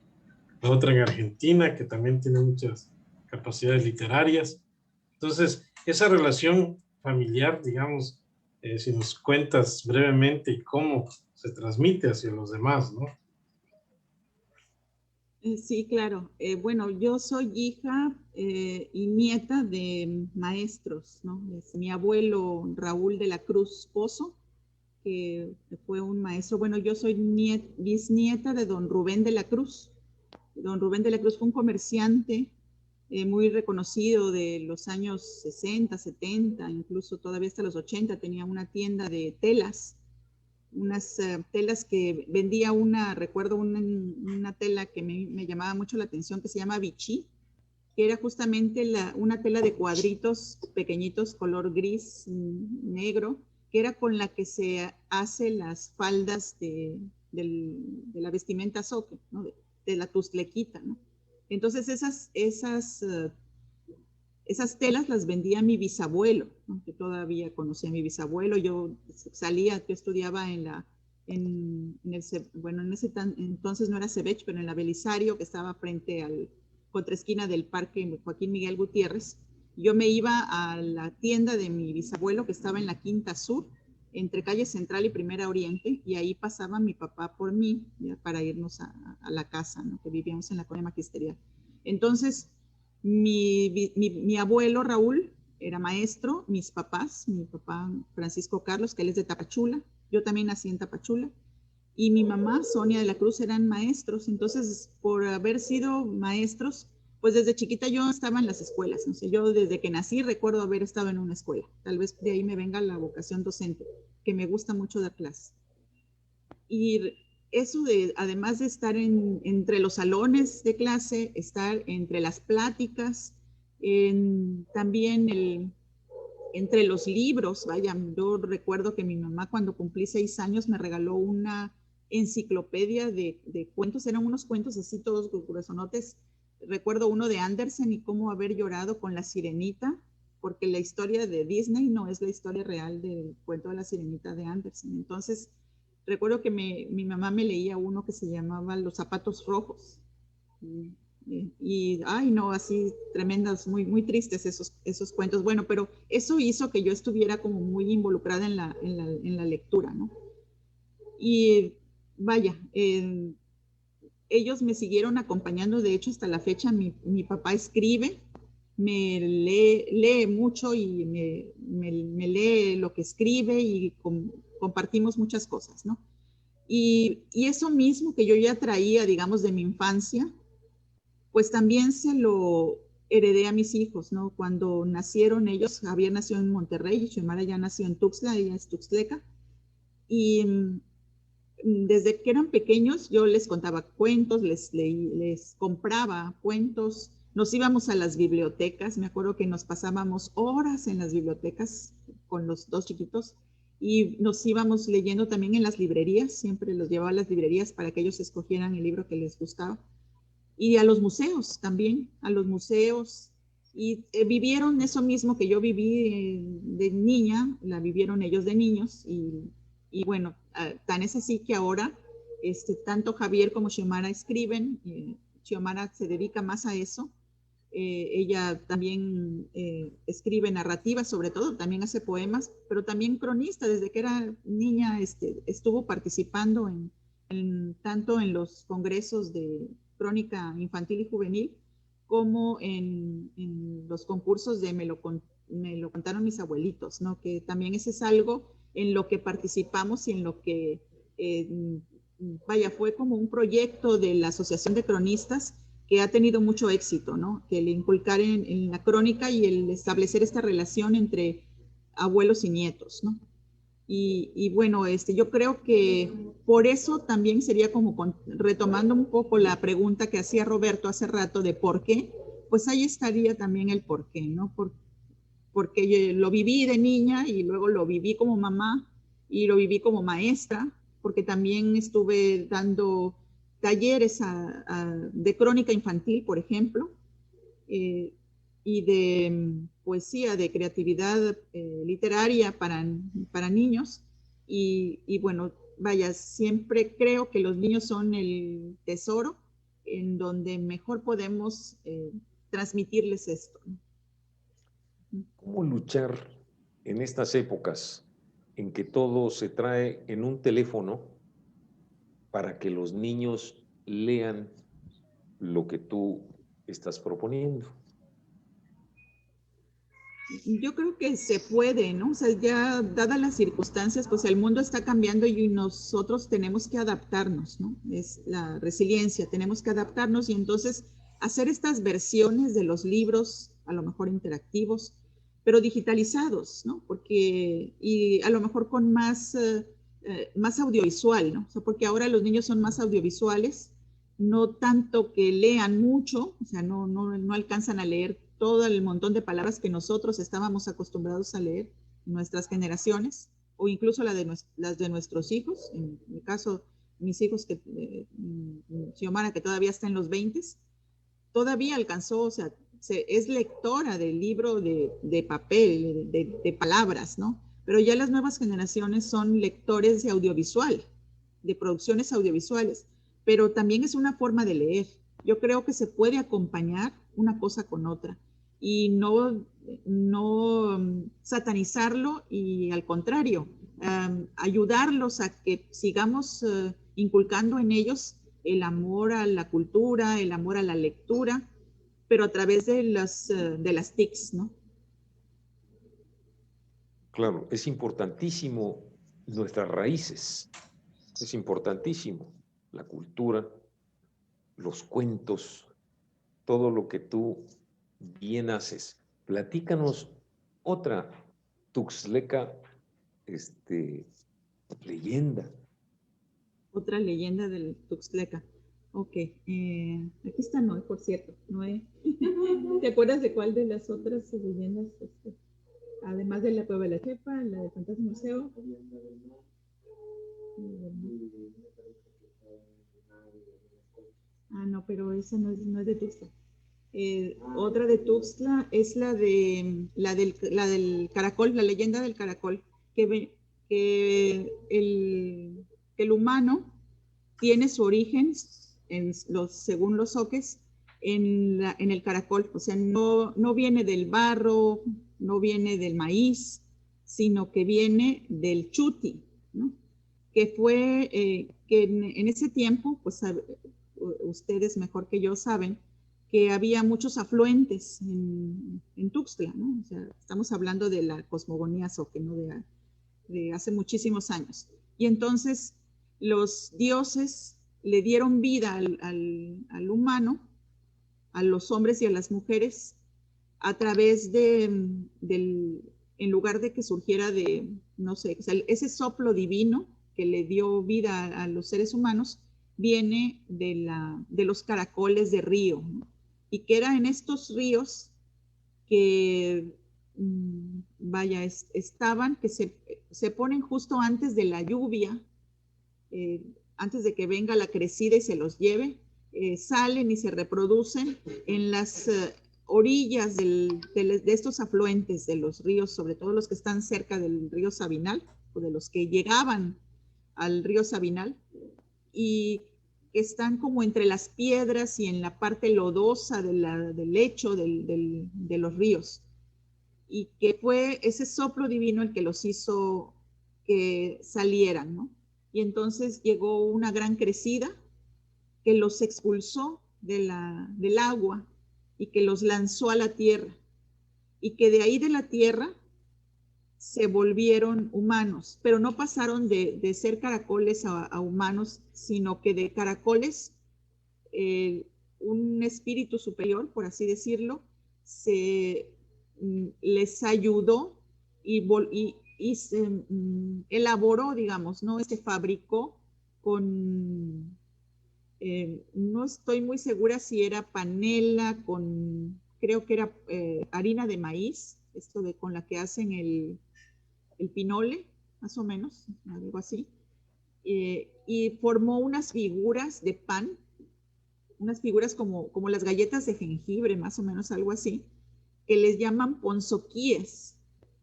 la otra en Argentina, que también tiene muchas capacidades literarias. Entonces, esa relación familiar, digamos, si nos cuentas brevemente cómo se transmite hacia los demás, ¿no? Sí, claro. Bueno, yo soy hija y nieta de maestros, ¿no? Es mi abuelo Raúl de la Cruz Pozo, que fue un maestro. Bueno, yo soy bisnieta de don Rubén de la Cruz. Don Rubén de la Cruz fue un comerciante muy reconocido de los años 60, 70, incluso todavía hasta los 80. Tenía una tienda de telas, unas telas que vendía recuerdo una tela que me llamaba mucho la atención que se llama Vichy, que era justamente una tela de cuadritos pequeñitos, color gris, negro, que era con la que se hace las faldas de la vestimenta zoque, ¿no? de la tuzlequita, ¿no? Entonces esas telas las vendía mi bisabuelo, ¿no? Que todavía conocía a mi bisabuelo. Yo estudiaba bueno, en ese entonces no era Cebech, pero en la Belisario, que estaba frente al contraesquina del Parque Joaquín Miguel Gutiérrez. Yo me iba a la tienda de mi bisabuelo, que estaba en la Quinta Sur, entre calle Central y Primera Oriente, y ahí pasaba mi papá por mí para irnos a la casa, ¿no? Que vivíamos en la colonia magisterial. Entonces, mi abuelo Raúl era maestro, mis papás, mi papá Francisco Carlos, que él es de Tapachula, yo también nací en Tapachula, y mi mamá Sonia de la Cruz eran maestros. Entonces, por haber sido maestros, pues desde chiquita yo estaba en las escuelas, no sé, yo desde que nací recuerdo haber estado en una escuela, tal vez de ahí me venga la vocación docente, que me gusta mucho dar clases. Y eso de, además de estar entre los salones de clase, estar entre las pláticas, también entre los libros, vaya, yo recuerdo que mi mamá cuando cumplí 6 años me regaló una enciclopedia de cuentos, eran unos cuentos así todos gruesonotes. Recuerdo uno de Andersen y cómo haber llorado con la sirenita, porque la historia de Disney no es la historia real del cuento de la sirenita de Andersen. Entonces, recuerdo que mi mamá me leía uno que se llamaba Los zapatos rojos. Ay, no, así tremendas, muy, muy tristes esos cuentos. Bueno, pero eso hizo que yo estuviera como muy involucrada en la lectura, ¿no? Y vaya, ellos me siguieron acompañando, de hecho, hasta la fecha. Mi papá escribe, me lee mucho y me lee lo que escribe y compartimos muchas cosas, ¿no? Y eso mismo que yo ya traía, digamos, de mi infancia, pues también se lo heredé a mis hijos, ¿no? Cuando nacieron ellos, Javier nació en Monterrey y Xiomara ya nació en Tuxtla, ella es tuxtleca, y desde que eran pequeños yo les contaba cuentos, les compraba cuentos, nos íbamos a las bibliotecas, me acuerdo que nos pasábamos horas en las bibliotecas con los dos chiquitos, y nos íbamos leyendo también en las librerías, siempre los llevaba a las librerías para que ellos escogieran el libro que les gustaba. Y a los museos también, a los museos, y vivieron eso mismo que yo viví de niña, la vivieron ellos de niños, y bueno, tan es así que ahora tanto Javier como Xiomara escriben. Xiomara se dedica más a eso, ella también escribe narrativas, sobre todo, también hace poemas, pero también cronista. Desde que era niña estuvo participando tanto en los congresos de crónica infantil y juvenil, como en los concursos de me lo contaron mis abuelitos, ¿no? Que también ese es algo en lo que participamos y en lo que, vaya, fue como un proyecto de la Asociación de Cronistas que ha tenido mucho éxito, ¿no? Que el inculcar en la crónica y el establecer esta relación entre abuelos y nietos, ¿no? Y bueno, yo creo que por eso también sería como retomando un poco la pregunta que hacía Roberto hace rato de por qué, pues ahí estaría también el por qué, ¿no? Porque yo lo viví de niña y luego lo viví como mamá y lo viví como maestra, porque también estuve dando talleres de crónica infantil, por ejemplo, y de poesía, de creatividad literaria para niños. Y bueno, vaya, siempre creo que los niños son el tesoro en donde mejor podemos transmitirles esto. ¿Cómo luchar en estas épocas en que todo se trae en un teléfono para que los niños lean lo que tú estás proponiendo? Yo creo que se puede, ¿no? O sea, ya dadas las circunstancias, pues el mundo está cambiando y nosotros tenemos que adaptarnos, ¿no? Es la resiliencia, tenemos que adaptarnos y entonces hacer estas versiones de los libros, a lo mejor interactivos, pero digitalizados, ¿no? Porque, y a lo mejor con más audiovisual, ¿no? O sea, porque ahora los niños son más audiovisuales, no tanto que lean mucho, o sea, no alcanzan a leer todo el montón de palabras que nosotros estábamos acostumbrados a leer en nuestras generaciones, o incluso las de nuestros hijos. En mi caso, mis hijos, Xiomara, que todavía está en los 20, todavía alcanzó, o sea, es lectora del libro de papel, de palabras, ¿no? Pero ya las nuevas generaciones son lectores de audiovisual, de producciones audiovisuales, pero también es una forma de leer. Yo creo que se puede acompañar una cosa con otra y no satanizarlo, y al contrario, ayudarlos a que sigamos inculcando en ellos el amor a la cultura, el amor a la lectura, pero a través de las TICs, ¿no? Claro, es importantísimo nuestras raíces, es importantísimo la cultura, los cuentos, todo lo que tú bien haces. Platícanos otra tuxtleca leyenda. Otra leyenda del Tuxtleca. Ok, aquí está Noé, por cierto. Noé. ¿Te acuerdas de cuál de las otras leyendas? Además de la Cueva de la Chepa, la de Fantasma Museo. Ah, no, pero esa no es de Tuxtla. Otra de Tuxtla es la del caracol, la leyenda del caracol, que el humano tiene su origen, según los zoques, en el caracol. O sea, no viene del barro, no viene del maíz, sino que viene del chuti, ¿no? Que fue, que en ese tiempo, pues ustedes mejor que yo saben, que había muchos afluentes en Tuxtla, ¿no? O sea, estamos hablando de la cosmogonía zoque, ¿no? De hace muchísimos años. Y entonces los dioses le dieron vida al humano, a los hombres y a las mujeres, a través en lugar de que surgiera de, no sé, o sea, ese soplo divino que le dio vida a los seres humanos, viene de los caracoles de río, ¿no? Y que era en estos ríos que, vaya, estaban, que se ponen justo antes de la lluvia, antes de que venga la crecida y se los lleve, salen y se reproducen en las orillas de estos afluentes de los ríos, sobre todo los que están cerca del río Sabinal, o de los que llegaban al río Sabinal, y que están como entre las piedras y en la parte lodosa del lecho de los ríos. Y que fue ese soplo divino el que los hizo que salieran, ¿no? Y entonces llegó una gran crecida que los expulsó del agua y que los lanzó a la tierra. Y que de ahí de la tierra se volvieron humanos, pero no pasaron de ser caracoles a humanos, sino que de caracoles, un espíritu superior, por así decirlo, les ayudó y se elaboró, digamos, ¿no? Se fabricó con, no estoy muy segura si era panela, creo que era harina de maíz, con la que hacen el pinole, más o menos, algo así, y formó unas figuras de pan, unas figuras como las galletas de jengibre, más o menos algo así, que les llaman ponzoquíes,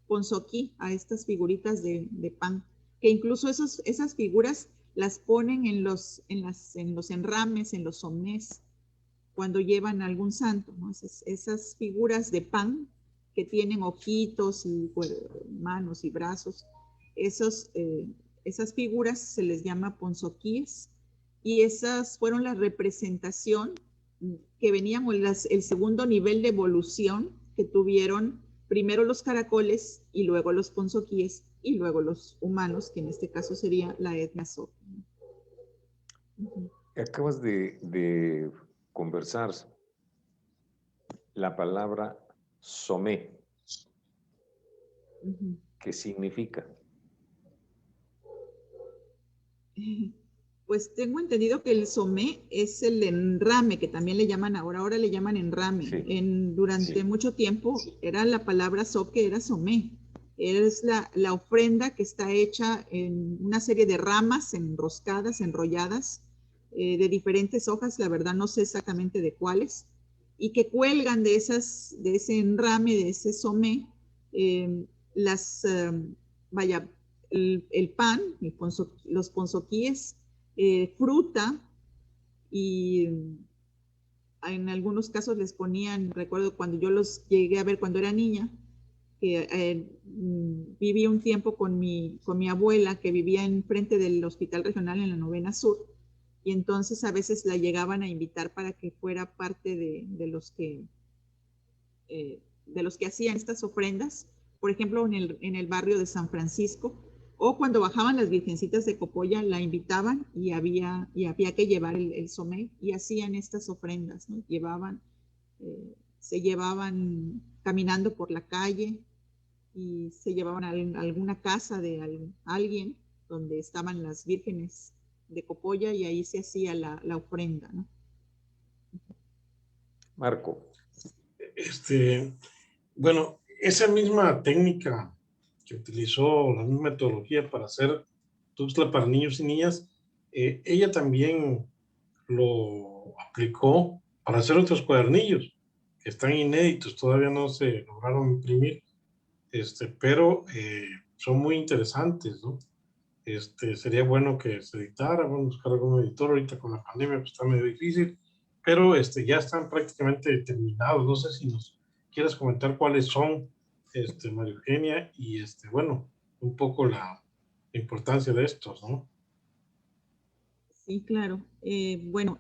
ponzoquí a estas figuritas de pan, que incluso esas figuras las ponen en los enrames, en los somnés, cuando llevan a algún santo, ¿no? Esas figuras de pan que tienen ojitos y manos y brazos, esas figuras se les llama ponzoquíes, y esas fueron la representación que veníamos, el segundo nivel de evolución que tuvieron primero los caracoles y luego los ponzoquíes y luego los humanos, que en este caso sería la etnia zoque. Acabas de conversar la palabra somé. ¿Qué significa? Pues tengo entendido que el somé es el enrame, que también le llaman ahora le llaman enrame. Sí. Durante mucho tiempo era la palabra zoque, era somé. Es la ofrenda que está hecha en una serie de ramas enroscadas, enrolladas, de diferentes hojas, la verdad no sé exactamente de cuáles, y que cuelgan de ese enrame, de ese somé, vaya, el pan, los ponzoquíes, fruta, y en algunos casos les ponían, recuerdo cuando yo los llegué a ver cuando era niña, viví un tiempo con mi abuela que vivía enfrente del Hospital Regional en la 9ª Sur, y entonces a veces la llegaban a invitar para que fuera parte de los que hacían estas ofrendas, por ejemplo, en el barrio de San Francisco, o cuando bajaban las virgencitas de Copolla, la invitaban y había que llevar el somé, y hacían estas ofrendas, ¿no? Se llevaban caminando por la calle y se llevaban a alguna casa de alguien donde estaban las vírgenes de Copolla, y ahí se hacía la ofrenda, ¿no? Marco. Bueno, esa misma técnica que utilizó, la misma metodología para hacer Tuxtla para niños y niñas, ella también lo aplicó para hacer otros cuadernillos que están inéditos, todavía no se lograron imprimir, pero son muy interesantes, ¿no? Sería bueno que se editara, vamos a buscar algún editor, ahorita con la pandemia pues está medio difícil, pero ya están prácticamente terminados. No sé si nos quieres comentar cuáles son, María Eugenia, y bueno, un poco la importancia de estos, ¿no? Sí, claro. Bueno,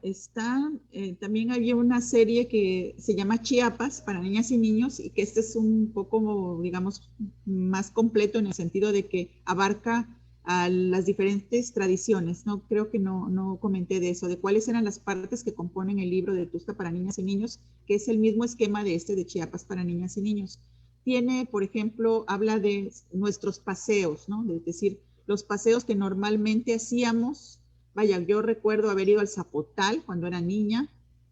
también había una serie que se llama Chiapas para niñas y niños, y que este es un poco, digamos, más completo en el sentido de que abarca a las diferentes tradiciones, ¿no? Creo que no comenté de eso, de cuáles eran las partes que componen el libro de Tuxtla para niñas y niños, que es el mismo esquema de de Chiapas para niñas y niños. Tiene, por ejemplo, habla de nuestros paseos, ¿no? Es decir, los paseos que normalmente hacíamos. Vaya, yo recuerdo haber ido al Zapotal cuando era niña.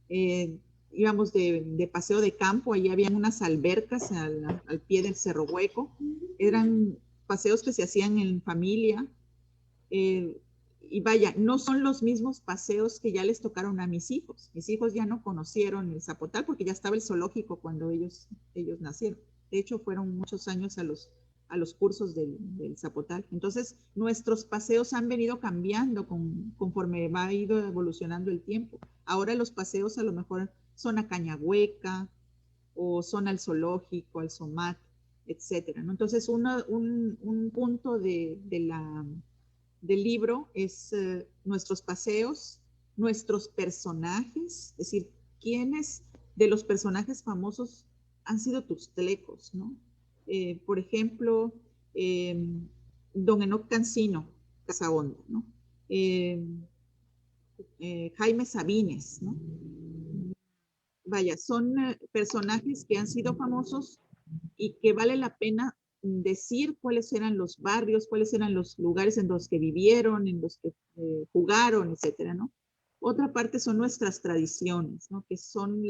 Íbamos de paseo de campo, ahí habían unas albercas al pie del Cerro Hueco. Eran paseos que se hacían en familia. Y vaya, no son los mismos paseos que ya les tocaron a mis hijos. Mis hijos ya no conocieron el Zapotal porque ya estaba el zoológico cuando ellos nacieron. De hecho, fueron muchos años a los cursos del Zapotal. Entonces, nuestros paseos han venido cambiando conforme va ido evolucionando el tiempo. Ahora los paseos a lo mejor son a Cañahueca o son al zoológico, al SOMAT, etcétera, ¿no? Entonces, un punto del libro es nuestros paseos, nuestros personajes, es decir, quiénes de los personajes famosos han sido tuxtlecos, ¿no? Por ejemplo, don Enoc Cancino, Casaonda, ¿no? Jaime Sabines, ¿no? Vaya, son personajes que han sido famosos y que vale la pena decir cuáles eran los barrios, cuáles eran los lugares en los que vivieron, en los que jugaron, etcétera, ¿no? Otra parte son nuestras tradiciones, ¿no? Que son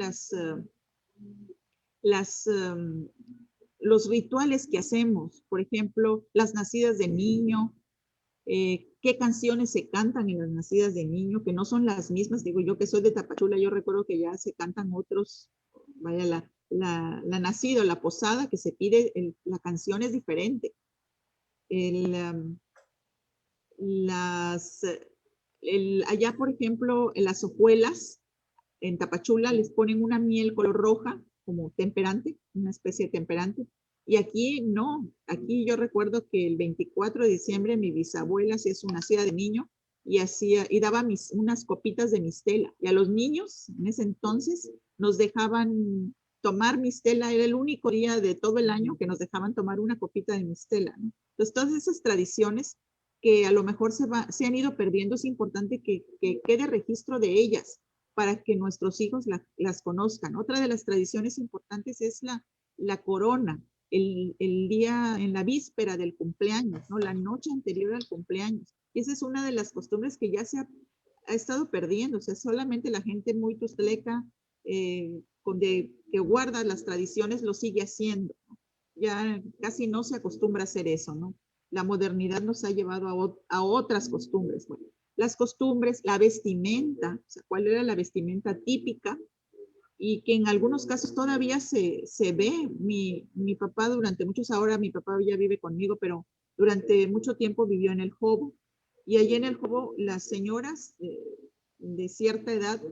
los rituales que hacemos, por ejemplo, las nacidas de niño, qué canciones se cantan en las nacidas de niño, que no son las mismas. Digo, yo que soy de Tapachula, yo recuerdo que ya se cantan otros, vaya, la nacida, la posada que se pide, la canción es diferente. Allá, por ejemplo, en las hojuelas, en Tapachula les ponen una miel color roja, como temperante, una especie de temperante. Y aquí no, aquí yo recuerdo que el 24 de diciembre mi bisabuela hacía su nacida de niño y daba unas copitas de mistela. Y a los niños en ese entonces nos dejaban tomar mistela, era el único día de todo el año que nos dejaban tomar una copita de mistela, ¿no? Entonces todas esas tradiciones que a lo mejor se han ido perdiendo, es importante que quede registro de ellas para que nuestros hijos las conozcan. Otra de las tradiciones importantes es la corona, el día, en la víspera del cumpleaños, ¿no? La noche anterior al cumpleaños. Esa es una de las costumbres que ya se ha estado perdiendo. O sea, solamente la gente muy tuxtleca, que guarda las tradiciones, lo sigue haciendo, ¿no? Ya casi no se acostumbra a hacer eso, ¿no? La modernidad nos ha llevado a otras costumbres. Bueno, las costumbres, la vestimenta, o sea, cuál era la vestimenta típica, y que en algunos casos todavía se ve. Mi papá durante muchos, ahora mi papá ya vive conmigo, pero durante mucho tiempo vivió en el Jobo, y allí en el Jobo las señoras de cierta edad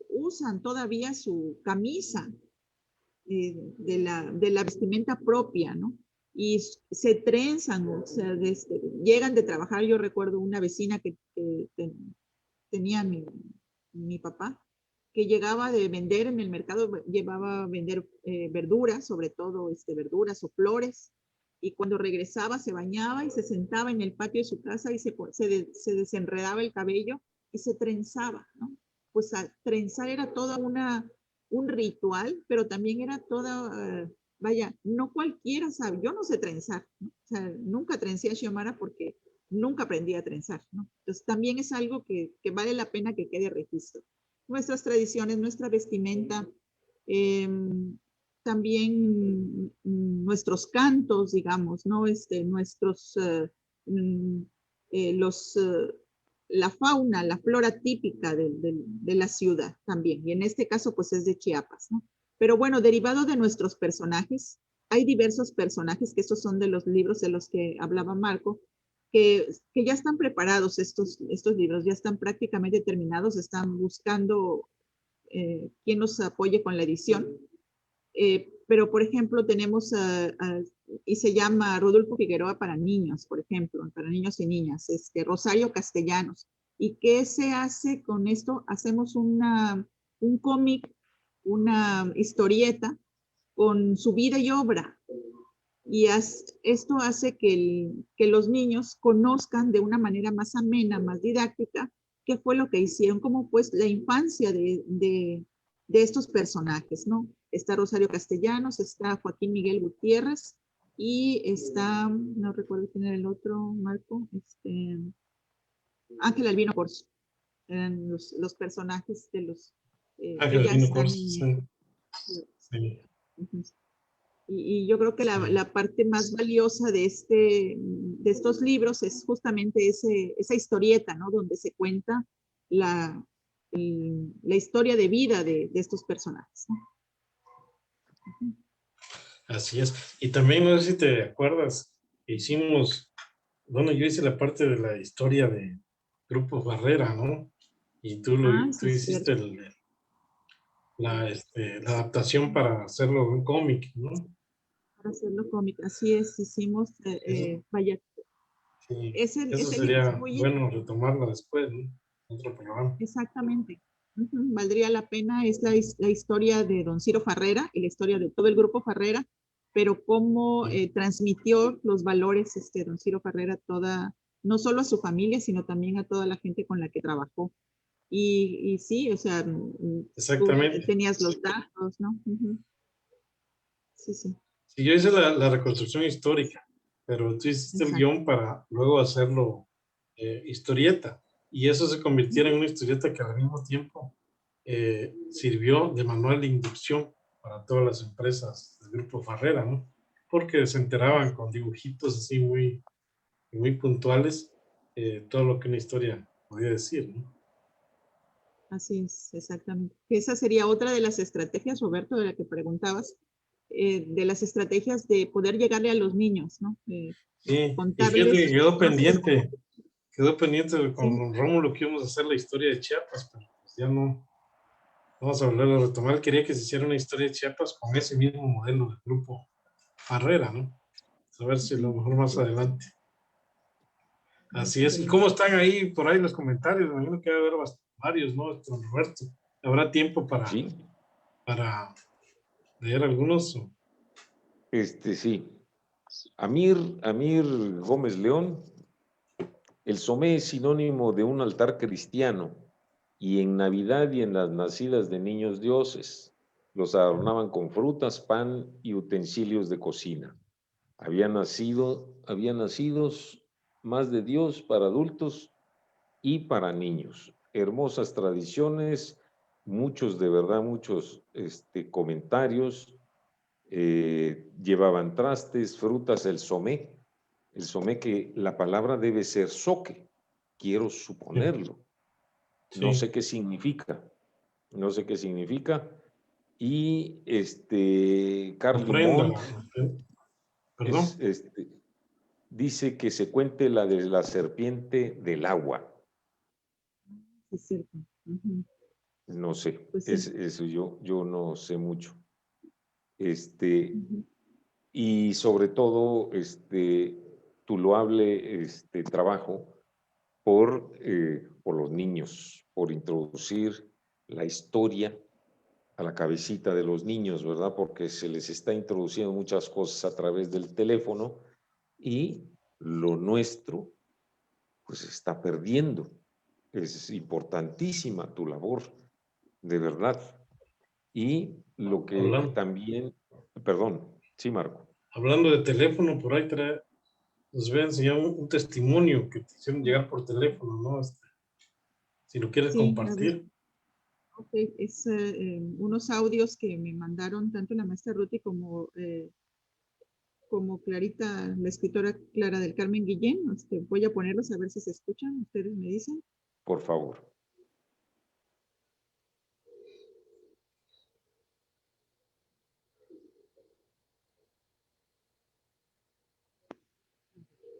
usan todavía su camisa de la vestimenta propia, ¿no? Y se trenzan, o sea, llegan de trabajar. Yo recuerdo una vecina que tenía mi papá, que llegaba de vender en el mercado, llevaba a vender verduras, sobre todo verduras o flores, y cuando regresaba se bañaba y se sentaba en el patio de su casa y se desenredaba el cabello y se trenzaba, ¿no? Pues trenzar era toda un ritual, pero también era toda, vaya, no cualquiera sabe, yo no sé trenzar, ¿no? O sea, nunca trencé a Xiomara porque nunca aprendí a trenzar, ¿no? Entonces también es algo que vale la pena que quede registro. Nuestras tradiciones, nuestra vestimenta, también nuestros cantos, digamos, ¿no? Nuestros, la fauna, la flora típica de la ciudad también. Y en este caso, pues es de Chiapas, ¿no? Pero bueno, derivado de nuestros personajes, hay diversos personajes, que estos son de los libros de los que hablaba Marco, que ya están preparados estos libros, ya están prácticamente terminados, están buscando quien nos apoye con la edición. Pero, por ejemplo, tenemos, y se llama Rodolfo Figueroa para niños, por ejemplo, para niños y niñas, Rosario Castellanos. ¿Y qué se hace con esto? Hacemos un cómic, una historieta con su vida y obra. Y esto hace que los niños conozcan de una manera más amena, más didáctica, qué fue lo que hicieron, como pues la infancia de estos personajes, ¿no? Está Rosario Castellanos, está Joaquín Miguel Gutiérrez y está, no recuerdo quién era el otro, Marco, Ángel Albino Corso. Eran los personajes de los Ángel que ya Albino están. Corso, sí. Sí. Y yo creo que la parte más valiosa de estos libros es justamente esa historieta, ¿no? Donde se cuenta la historia de vida de estos personajes, ¿no? Así es. Y también, no sé si te acuerdas, hicimos, bueno, yo hice la parte de la historia de Grupo Barrera, ¿no? Y tú Sí, hiciste la adaptación para hacerlo un cómic, ¿no? Para hacerlo cómic, así es, hicimos, vaya, Sí, ese eso libro es sería muy bueno retomarlo después, ¿no? Otro programa. exactamente. Valdría la pena, es la historia de don Ciro Farrera y la historia de todo el grupo Farrera, pero cómo transmitió los valores don Ciro Farrera no solo a su familia, sino también a toda la gente con la que trabajó. Y sí, o sea, tú Exactamente. tenías los datos, ¿no? Sí, sí. Sí, yo hice la reconstrucción histórica, pero tú hiciste el Exacto. guión para luego hacerlo historieta. Y eso se convirtiera en una historieta que al mismo tiempo sirvió de manual de inducción para todas las empresas del Grupo Farrera, ¿no? Porque se enteraban con dibujitos así muy, muy puntuales todo lo que una historia podía decir, ¿no? Así es, exactamente. Esa sería otra de las estrategias, Roberto, de la que preguntabas, de las estrategias de poder llegarle a los niños, ¿no? Sí, y fíjate Contarles que cosas. quedó pendiente Sí, con Rómulo que íbamos a hacer la historia de Chiapas, pero pues ya no. Vamos a volver a retomar. Quería que se hiciera una historia de Chiapas con ese mismo modelo del Grupo Farrera, ¿no? A ver si a lo mejor más adelante. Así es. ¿Y cómo están ahí por ahí los comentarios? Me imagino que va a haber varios, ¿no? Roberto, ¿habrá tiempo Sí, para leer algunos? sí. Amir Gómez León, el somé es sinónimo de un altar cristiano, y en Navidad y en las nacidas de niños dioses los adornaban con frutas, pan y utensilios de cocina. Habían nacidos más de Dios para adultos y para niños. Hermosas tradiciones, muchos comentarios. Llevaban trastes, frutas, el somé que la palabra debe ser soque, quiero suponerlo. No Sí. sé qué significa, y Carly Ofrenda. Mont Perdón. dice que se cuente la de la serpiente del agua. es cierto. No sé, Pues sí. eso yo no sé mucho. Y sobre todo, tu loable trabajo por los niños, por introducir la historia a la cabecita de los niños, ¿verdad? Porque se les está introduciendo muchas cosas a través del teléfono y lo nuestro, pues, se está perdiendo. Es importantísima tu labor, de verdad. Y lo que también, perdón, sí, Marco. Hablando de teléfono, por ahí nos voy a enseñar un testimonio que te hicieron llegar por teléfono, ¿no? Si lo quieres compartir. Ok, es unos audios que me mandaron tanto la maestra Ruti como Clarita, la escritora Clara del Carmen Guillén. Voy a ponerlos a ver si se escuchan, ustedes me dicen. Por favor.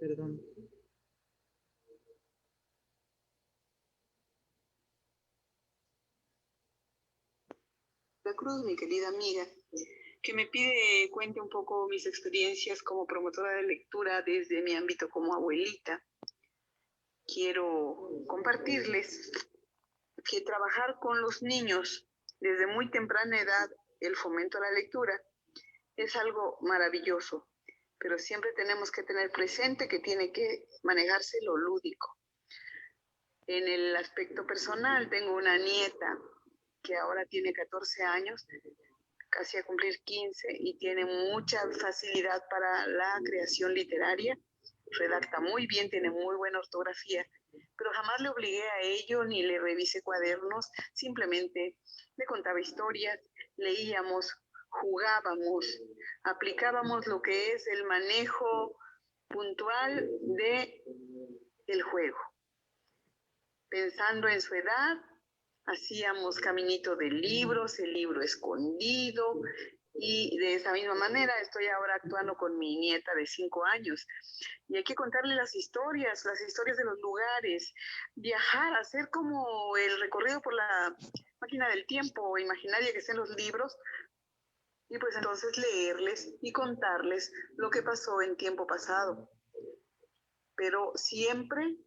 Perdón. La Cruz, mi querida amiga, que me pide cuente un poco mis experiencias como promotora de lectura desde mi ámbito como abuelita. Quiero compartirles que trabajar con los niños desde muy temprana edad, el fomento a la lectura, es algo maravilloso, pero siempre tenemos que tener presente que tiene que manejarse lo lúdico. En el aspecto personal, tengo una nieta que ahora tiene 14 años, casi a cumplir 15, y tiene mucha facilidad para la creación literaria, redacta muy bien, tiene muy buena ortografía, pero jamás le obligué a ello ni le revisé cuadernos, simplemente le contaba historias, leíamos, jugábamos, aplicábamos lo que es el manejo puntual del juego. Pensando en su edad, hacíamos caminito de libros, el libro escondido, y de esa misma manera estoy ahora actuando con mi nieta de 5 años. Y hay que contarle las historias de los lugares, viajar, hacer como el recorrido por la máquina del tiempo imaginaria que está en los libros, y pues entonces leerles y contarles lo que pasó en tiempo pasado. Pero siempre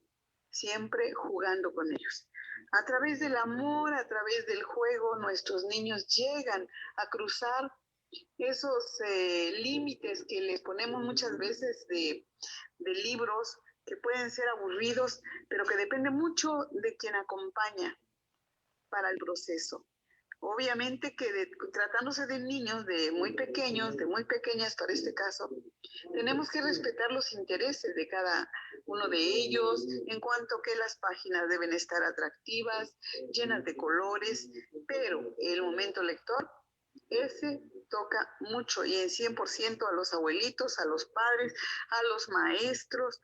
jugando con ellos. A través del amor, a través del juego, nuestros niños llegan a cruzar esos límites que les ponemos muchas veces de libros que pueden ser aburridos, pero que depende mucho de quien acompaña para el proceso. Obviamente que tratándose de niños de muy pequeños, de muy pequeñas para este caso, tenemos que respetar los intereses de cada uno de ellos, en cuanto que las páginas deben estar atractivas, llenas de colores, pero el momento lector, ese toca mucho y en 100% a los abuelitos, a los padres, a los maestros,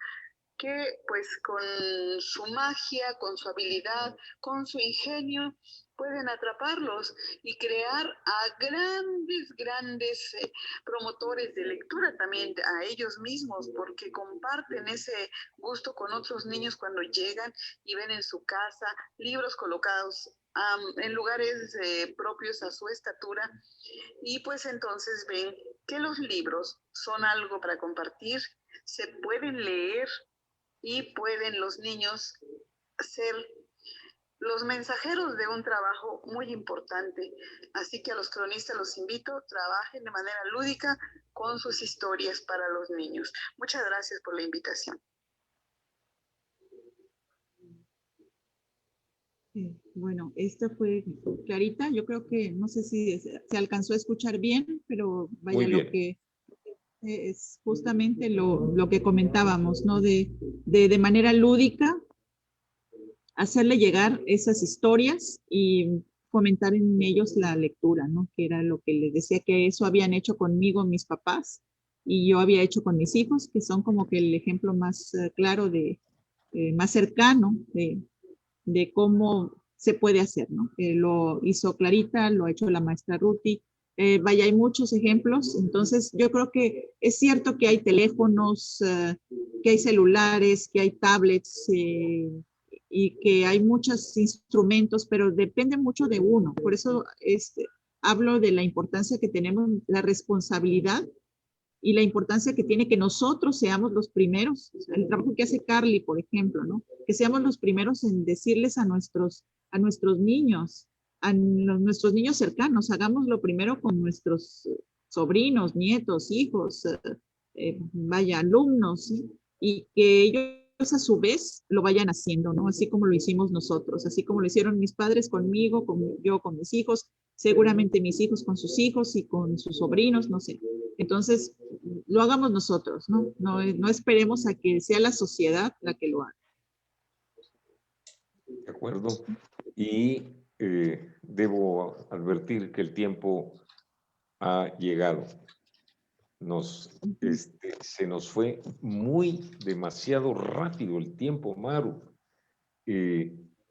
que pues con su magia, con su habilidad, con su ingenio, pueden atraparlos y crear a grandes promotores de lectura también, a ellos mismos, porque comparten ese gusto con otros niños cuando llegan y ven en su casa libros colocados en lugares propios a su estatura, y pues entonces ven que los libros son algo para compartir, se pueden leer y pueden los niños ser los mensajeros de un trabajo muy importante. Así que a los cronistas los invito, trabajen de manera lúdica con sus historias para los niños. Muchas gracias por la invitación. Bueno, esta fue Clarita. Yo creo que, no sé si se alcanzó a escuchar bien, pero vaya, lo que es justamente lo que comentábamos, ¿no? De manera lúdica, hacerle llegar esas historias y fomentar en ellos la lectura, ¿no? Que era lo que les decía, que eso habían hecho conmigo mis papás y yo había hecho con mis hijos, que son como que el ejemplo más claro más cercano de cómo se puede hacer, ¿no? Lo hizo Clarita, lo ha hecho la maestra Ruti. Vaya, hay muchos ejemplos. Entonces, yo creo que es cierto que hay teléfonos, que hay celulares, que hay tablets, y que hay muchos instrumentos, pero depende mucho de uno. Por eso hablo de la importancia que tenemos, la responsabilidad y la importancia que tiene que nosotros seamos los primeros, o sea, el trabajo que hace Carly, por ejemplo, ¿no? Que seamos los primeros en decirles a nuestros niños, nuestros niños cercanos, hagámoslo primero con nuestros sobrinos, nietos, hijos, vaya, alumnos, ¿sí? Y que ellos a su vez lo vayan haciendo, ¿no? Así como lo hicimos nosotros, así como lo hicieron mis padres conmigo, yo con mis hijos, seguramente mis hijos con sus hijos y con sus sobrinos, no sé. Entonces, lo hagamos nosotros, ¿no? No esperemos a que sea la sociedad la que lo haga. De acuerdo. Y debo advertir que el tiempo ha llegado. Se nos fue demasiado rápido el tiempo, Maru.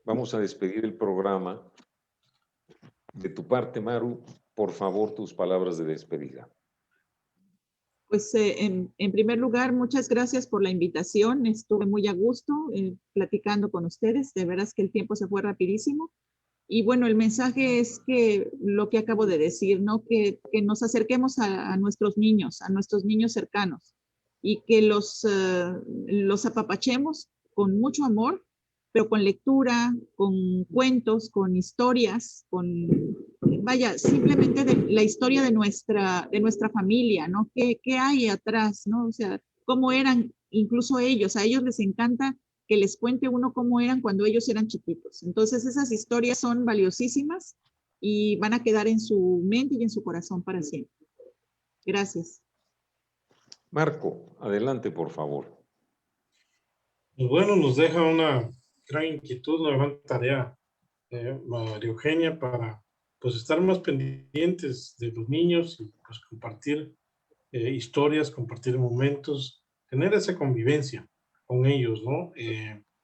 Vamos a despedir el programa. De tu parte, Maru, por favor, tus palabras de despedida. Pues en primer lugar, muchas gracias por la invitación. Estuve muy a gusto platicando con ustedes. De veras que el tiempo se fue rapidísimo. Y bueno, el mensaje es que lo que acabo de decir, ¿no? Que nos acerquemos a nuestros niños cercanos y que los apapachemos con mucho amor, pero con lectura, con cuentos, con historias, vaya, simplemente de la historia de nuestra familia, ¿no? ¿Qué hay atrás, ¿no? O sea, cómo eran incluso ellos, a ellos les encanta que les cuente uno cómo eran cuando ellos eran chiquitos. Entonces esas historias son valiosísimas y van a quedar en su mente y en su corazón para siempre. Gracias. Marco, adelante, por favor. Pues bueno, nos deja una gran inquietud, una gran tarea, María Eugenia, para pues estar más pendientes de los niños y pues compartir historias, compartir momentos, tener esa convivencia con ellos, ¿no?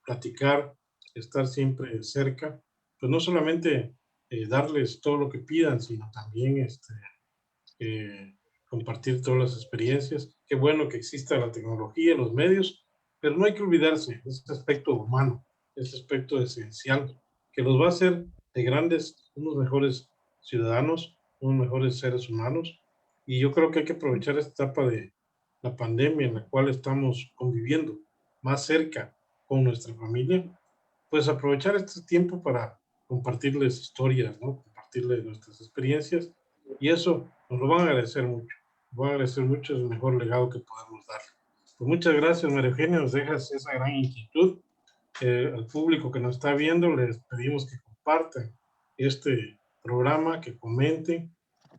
Platicar, estar siempre cerca, pues no solamente darles todo lo que pidan, sino también compartir todas las experiencias. Qué bueno que exista la tecnología, los medios, pero no hay que olvidarse de ese aspecto humano, ese aspecto esencial, que los va a hacer de grandes, unos mejores ciudadanos, unos mejores seres humanos. Y yo creo que hay que aprovechar esta etapa de la pandemia en la cual estamos conviviendo más cerca con nuestra familia, pues aprovechar este tiempo para compartirles historias, ¿no? Compartirles nuestras experiencias, y eso nos lo van a agradecer mucho. Nos van a agradecer mucho, es el mejor legado que podemos dar. Pues muchas gracias, María Eugenia, nos dejas esa gran inquietud. Al público que nos está viendo, les pedimos que compartan este programa, que comenten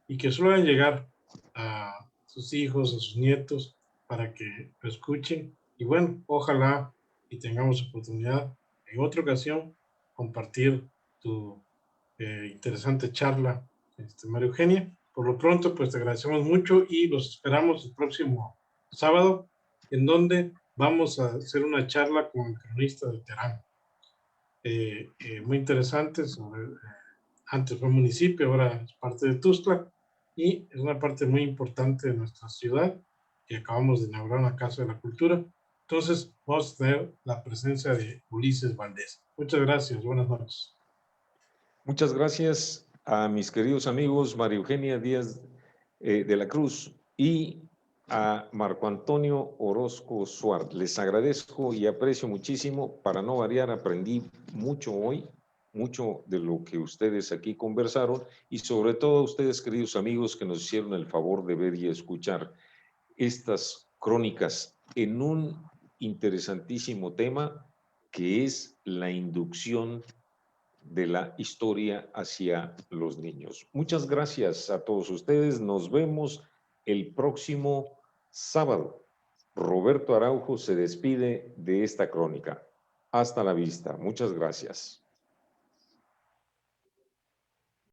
y que solo hagan llegar a sus hijos, a sus nietos, para que lo escuchen. Y bueno, ojalá y tengamos oportunidad en otra ocasión compartir tu interesante charla, María Eugenia. Por lo pronto, pues te agradecemos mucho y los esperamos el próximo sábado, en donde vamos a hacer una charla con el cronista de Terán. Muy interesante sobre, antes fue municipio, ahora es parte de Tuxtla, y es una parte muy importante de nuestra ciudad, que acabamos de inaugurar una Casa de la Cultura. Entonces, vamos a tener la presencia de Ulises Valdés. Muchas gracias, buenas noches. Muchas gracias a mis queridos amigos María Eugenia Díaz de la Cruz y a Marco Antonio Orozco Suárez. Les agradezco y aprecio muchísimo. Para no variar, aprendí mucho hoy, mucho de lo que ustedes aquí conversaron, y sobre todo a ustedes, queridos amigos, que nos hicieron el favor de ver y escuchar estas crónicas en un interesantísimo tema que es la inducción de la historia hacia los niños. Muchas gracias a todos ustedes. Nos vemos el próximo sábado. Roberto Araujo se despide de esta crónica. Hasta la vista. Muchas gracias.